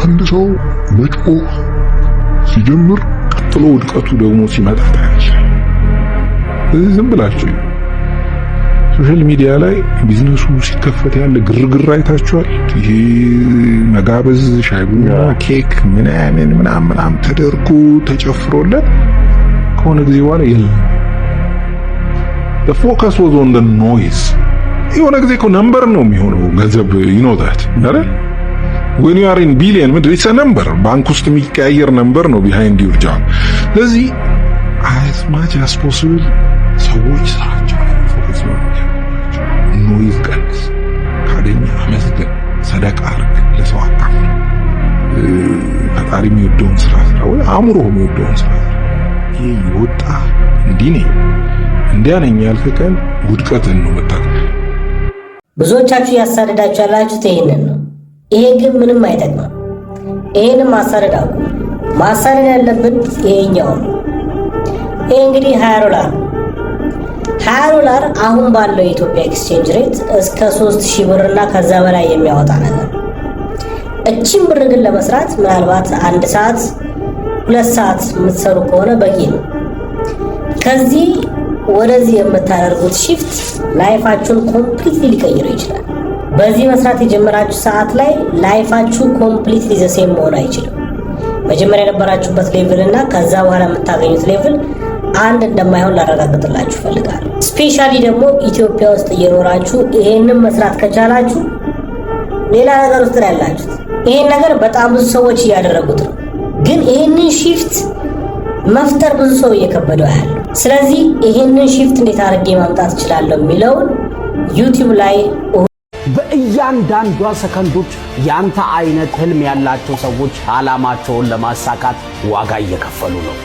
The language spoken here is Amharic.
አንድ ሰው መጮህ ሲጀምር ቀጥሎ ውድቀቱ ደግሞ ሲመጣ ታያለሽ። ዝም ብላችሁ ሶሻል ሚዲያ ላይ ቢዝነሱ ሲከፈት ያለ ግርግር አይታችኋል። ይሄ መጋበዝ ሻይ ቡና ኬክ ምናምን ተደርጎ ተጨፍሮለት ከሆነ ጊዜ በኋላ የለም። the focus was on the noise። የሆነ ጊዜ እኮ ነምበር ነው የሚሆነው ገንዘብ ይኖታት አይደል? when you are in billion it's a number ባንክ ውስጥ የሚቀያየር ነምበር ነው behind your job። ስለዚህ as much as possible ሰዎች ስራቸው ፎከስ ማድረግ ኖይዝ ቀንስ፣ ካገኘ አመስግን፣ ሰደቃ አድርግ፣ ለሰው አካፍል፣ ፈጣሪ የሚወደውን ስራ ስራ ወይ አእምሮ የሚወደውን ስራ። ይሄ ይወጣ እንዲህ ነኝ እንዲያ ነኝ ያልክ ቀን ውድቀትን ነው መታቀፍ። ብዙዎቻችሁ ያሳደዳችሁ ያላችሁት ይሄንን ነው። ይሄ ግን ምንም አይጠቅምም። ይሄንን ማሳደድ አቁም። ማሳደድ ያለብን ይሄኛው ነው። ይሄ እንግዲህ $20 አሁን ባለው የኢትዮጵያ ኤክስቼንጅ ሬት እስከ 3000 ብርና ከዛ በላይ የሚያወጣ ነገር። እቺን ብር ግን ለመስራት ምናልባት 1 ሰዓት 2 ሰዓት የምትሰሩ ከሆነ በቂ ነው። ከዚህ ወደዚህ የምታደርጉት ሺፍት ላይፋችሁን ኮምፕሊትሊ ሊቀይረው ይችላል። በዚህ መስራት የጀመራችሁ ሰዓት ላይ ላይፋችሁ ኮምፕሊትሊ ዘ ሴም መሆን አይችልም። መጀመሪያ የነበራችሁበት ሌቭል እና ከዛ በኋላ የምታገኙት ሌቭል አንድ እንደማይሆን ላረጋግጥላችሁ ፈልጋለሁ። ስፔሻሊ ደግሞ ኢትዮጵያ ውስጥ እየኖራችሁ ይሄንን መስራት ከቻላችሁ ሌላ ነገር ውስጥ ያላችሁት። ይሄን ነገር በጣም ብዙ ሰዎች እያደረጉት ነው፣ ግን ይሄንን ሺፍት መፍጠር ብዙ ሰው እየከበደው ያለ። ስለዚህ ይሄንን ሺፍት እንዴት አድርጌ ማምጣት እችላለሁ የሚለውን ዩቲዩብ ላይ በእያንዳንዷ ሰከንዶች ያንተ አይነት ህልም ያላቸው ሰዎች አላማቸውን ለማሳካት ዋጋ እየከፈሉ ነው።